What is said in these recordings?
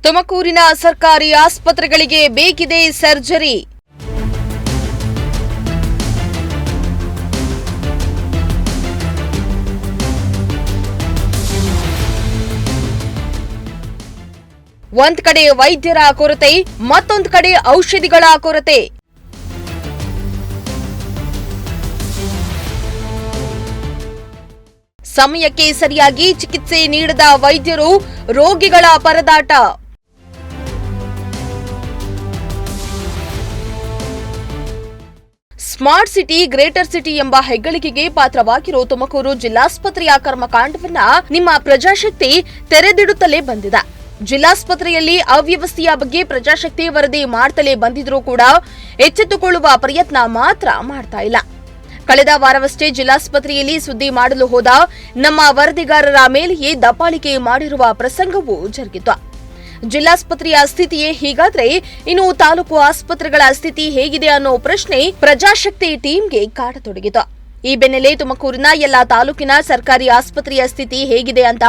ತುಮಕೂರಿನ ಸರ್ಕಾರಿ ಆಸ್ಪತ್ರೆಗಳಿಗೆ ಬೇಕಿದೆ ಸರ್ಜರಿ. ಒಂದ್ ಕಡೆ ವೈದ್ಯರ ಕೊರತೆ, ಮತ್ತೊಂದು ಕಡೆ ಔಷಧಿಗಳ ಕೊರತೆ. ಸಮಯಕ್ಕೆ ಸರಿಯಾಗಿ ಚಿಕಿತ್ಸೆ ನೀಡದ ವೈದ್ಯರು, ರೋಗಿಗಳ ಪರದಾಟ. ಸ್ಮಾರ್ಟ್ ಸಿಟಿ, ಗ್ರೇಟರ್ ಸಿಟಿ ಎಂಬ ಹೆಗ್ಗಳಿಕೆಗೆ ಪಾತ್ರವಾಗಿರೋ ತುಮಕೂರು ಜಿಲ್ಲಾಸ್ಪತ್ರೆಯ ಕರ್ಮಕಾಂಡವನ್ನ ನಿಮ್ಮ ಪ್ರಜಾಶಕ್ತಿ ತೆರೆದಿಡುತ್ತಲೇ ಬಂದಿದೆ. ಜಿಲ್ಲಾಸ್ಪತ್ರೆಯಲ್ಲಿ ಅವ್ಯವಸ್ಥೆಯ ಬಗ್ಗೆ ಪ್ರಜಾಶಕ್ತಿ ವರದಿ ಮಾಡ್ತಲೇ ಬಂದಿದ್ರೂ ಕೂಡ ಎಚ್ಚೆತ್ತುಕೊಳ್ಳುವ ಪ್ರಯತ್ನ ಮಾತ್ರ ಮಾಡ್ತಾ ಇಲ್ಲ. ಕಳೆದ ವಾರವಷ್ಟೇ ಜಿಲ್ಲಾಸ್ಪತ್ರೆಯಲ್ಲಿ ಸುದ್ದಿ ಮಾಡಲು ಹೋದ ನಮ್ಮ ವರದಿಗಾರರ ಮೇಲೆಯೇ ದಬ್ಬಾಳಿಕೆ ಮಾಡಿರುವ ಪ್ರಸಂಗವೂ ಜರುಗಿತು. ಜಿಲ್ಲಾಸ್ಪತ್ರೆಯ ಸ್ಥಿತಿಯೇ ಹೀಗಾದ್ರೆ ಇನ್ನು ತಾಲೂಕು ಆಸ್ಪತ್ರೆಗಳ ಸ್ಥಿತಿ ಹೇಗಿದೆ ಅನ್ನೋ ಪ್ರಶ್ನೆ ಪ್ರಜಾಶಕ್ತಿ ಟೀಮ್ಗೆ ಕಾಡತೊಡಗಿತು. ಈ ಬೆನ್ನಲ್ಲೇ ತುಮಕೂರಿನ ಎಲ್ಲಾ ತಾಲೂಕಿನ ಸರ್ಕಾರಿ ಆಸ್ಪತ್ರೆಯ ಸ್ಥಿತಿ ಹೇಗಿದೆ ಅಂತ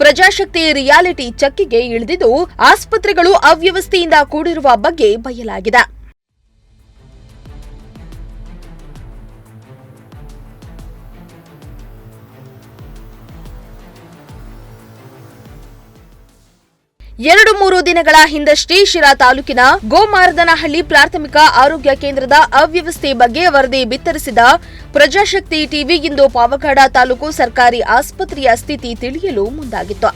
ಪ್ರಜಾಶಕ್ತಿ ರಿಯಾಲಿಟಿ ಚೆಕ್ಗೆ ಇಳಿದಿದ್ದು ಆಸ್ಪತ್ರೆಗಳು ಅವ್ಯವಸ್ಥೆಯಿಂದ ಕೂಡಿರುವ ಬಗ್ಗೆ ಬಯಲಾಗಿದೆ. ಎರಡು ಮೂರು ದಿನಗಳ ಹಿಂದಷ್ಟೇ ಶಿರಾ ತಾಲೂಕಿನ ಗೋಮಾರದನಹಳ್ಳಿ ಪ್ರಾಥಮಿಕ ಆರೋಗ್ಯ ಕೇಂದ್ರದ ಅವ್ಯವಸ್ಥೆ ಬಗ್ಗೆ ವರದಿ ಬಿತ್ತರಿಸಿದ ಪ್ರಜಾಶಕ್ತಿ ಟಿವಿ ಇಂದು ಪಾವಗಡ ತಾಲೂಕು ಸರ್ಕಾರಿ ಆಸ್ಪತ್ರೆಯ ಸ್ಥಿತಿ ತಿಳಿಯಲು ಮುಂದಾಗಿತ್ತು.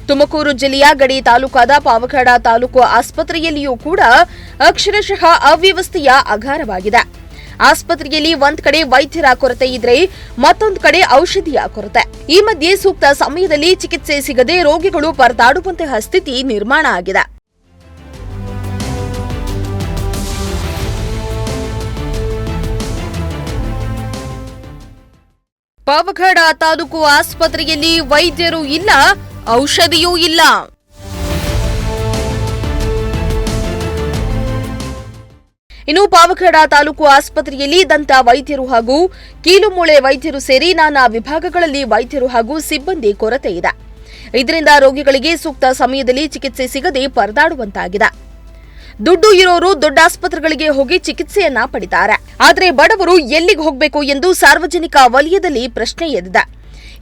ತುಮಕೂರು ಜಿಲ್ಲೆಯ ಗಡಿ ತಾಲೂಕಾದ ಪಾವಗಡ ತಾಲೂಕು ಆಸ್ಪತ್ರೆಯಲ್ಲಿಯೂ ಕೂಡ ಅಕ್ಷರಶಃ ಅವ್ಯವಸ್ಥೆಯ ಅಗಾರವಾಗಿದೆ. ಆಸ್ಪತ್ರೆಯಲ್ಲಿ ಒಂದ್ ಕಡೆ ವೈದ್ಯರ ಕೊರತೆ ಇದ್ರೆ ಮತ್ತೊಂದು ಕಡೆ ಔಷಧಿಯ ಕೊರತೆ. ಈ ಮಧ್ಯೆ ಸೂಕ್ತ ಸಮಯದಲ್ಲಿ ಚಿಕಿತ್ಸೆ ಸಿಗದೆ ರೋಗಿಗಳು ಪರದಾಡುವಂತಹ ಸ್ಥಿತಿ ನಿರ್ಮಾಣ ಆಗಿದೆ. ಪಾವಗಡ ತಾಲೂಕು ಆಸ್ಪತ್ರೆಯಲ್ಲಿ ವೈದ್ಯರು ಇಲ್ಲ, ಔಷಧಿಯೂ ಇಲ್ಲ. ಇನ್ನು ಪಾವಗಡ ತಾಲೂಕು ಆಸ್ಪತ್ರೆಯಲ್ಲಿ ದಂತ ವೈದ್ಯರು ಹಾಗೂ ಕೀಲುಮೂಳೆ ವೈದ್ಯರು ಸೇರಿ ನಾನಾ ವಿಭಾಗಗಳಲ್ಲಿ ವೈದ್ಯರು ಹಾಗೂ ಸಿಬ್ಬಂದಿ ಕೊರತೆ ಇದೆ. ಇದರಿಂದ ರೋಗಿಗಳಿಗೆ ಸೂಕ್ತ ಸಮಯದಲ್ಲಿ ಚಿಕಿತ್ಸೆ ಸಿಗದೆ ಪರದಾಡುವಂತಾಗಿದೆ. ದುಡ್ಡು ಇರೋರು ದೊಡ್ಡ ಆಸ್ಪತ್ರೆಗಳಿಗೆ ಹೋಗಿ ಚಿಕಿತ್ಸೆಯನ್ನ ಪಡೆಯುತ್ತಾರೆ. ಆದರೆ ಬಡವರು ಎಲ್ಲಿಗೆ ಹೋಗಬೇಕು ಎಂದು ಸಾರ್ವಜನಿಕ ವಲಯದಲ್ಲಿ ಪ್ರಶ್ನೆ ಎದ್ದಿದೆ.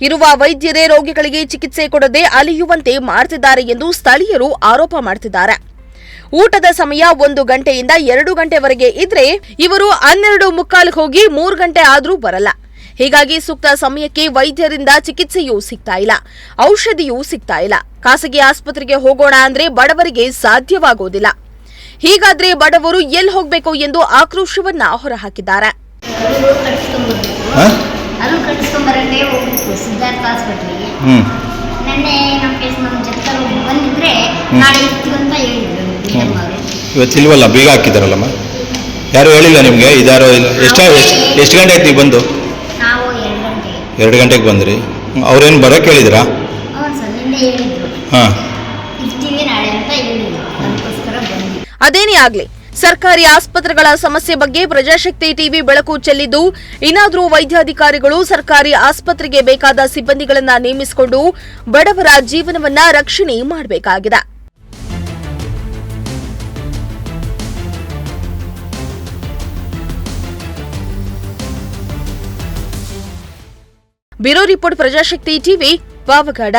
ಇರುವ ವೈದ್ಯರೇ ರೋಗಿಗಳಿಗೆ ಚಿಕಿತ್ಸೆ ಕೊಡದೆ ಅಲೆಯುವಂತೆ ಮಾಡುತ್ತಿದ್ದಾರೆ ಎಂದು ಸ್ಥಳೀಯರು ಆರೋಪ ಮಾಡುತ್ತಿದ್ದಾರೆ. ಊಟದ ಸಮಯ 1 ಗಂಟೆಯಿಂದ 2 ಗಂಟೆವರೆಗೆ ಇದ್ರೆ ಇವರು 12:45 ಹೋಗಿ 3 ಗಂಟೆ ಆದ್ರೂ ಬರಲ್ಲ. ಹೀಗಾಗಿ ಸೂಕ್ತ ಸಮಯಕ್ಕೆ ವೈದ್ಯರಿಂದ ಚಿಕಿತ್ಸೆಯೂ ಸಿಗ್ತಾ ಇಲ್ಲ, ಔಷಧಿಯೂ ಸಿಗ್ತಾ ಇಲ್ಲ. ಖಾಸಗಿ ಆಸ್ಪತ್ರೆಗೆ ಹೋಗೋಣ ಅಂದ್ರೆ ಬಡವರಿಗೆ ಸಾಧ್ಯವಾಗೋದಿಲ್ಲ. ಹೀಗಾದ್ರೆ ಬಡವರು ಎಲ್ಲಿ ಹೋಗಬೇಕು ಎಂದು ಆಕ್ರೋಶವನ್ನ ಹೊರಹಾಕಿದ್ದಾರೆ. ಇವತ್ತಿಲ್ವಲ್ಲ, ಬೀಗ ಹಾಕಿದಾರಲ್ಲಮ್ಮ. ಯಾರು ಹೇಳಿಲ್ಲ ನಿಮಗೆ? ಇದಾರೋ ಎಷ್ಟು ಗಂಟೆ ಆಯ್ತು ನೀವು ಬಂದು? 2 ಗಂಟೆಗೆ ಬಂದ್ರಿ. ಅವ್ರೇನು ಬರೋಕ್ಕೆ ಹೇಳಿದ್ರಾ? ಹಾಂ. ಅದೇನೇ ಆಗ್ಲಿ, ಸರ್ಕಾರಿ ಆಸ್ಪತ್ರೆಗಳ ಸಮಸ್ಯೆ ಬಗ್ಗೆ ಪ್ರಜಾಶಕ್ತಿ ಟಿವಿ ಬೆಳಕು ಚೆಲ್ಲಿದ್ದು ಇನ್ನಾದರೂ ವೈದ್ಯಾಧಿಕಾರಿಗಳು ಸರ್ಕಾರಿ ಆಸ್ಪತ್ರೆಗೆ ಬೇಕಾದ ಸಿಬ್ಬಂದಿಗಳನ್ನ ನೇಮಿಸಿಕೊಂಡು ಬಡವರ ಜೀವನವನ್ನ ರಕ್ಷಣೆ ಮಾಡಬೇಕಾಗಿದೆ. Bureau report, Prajashakti TV, Pavagada.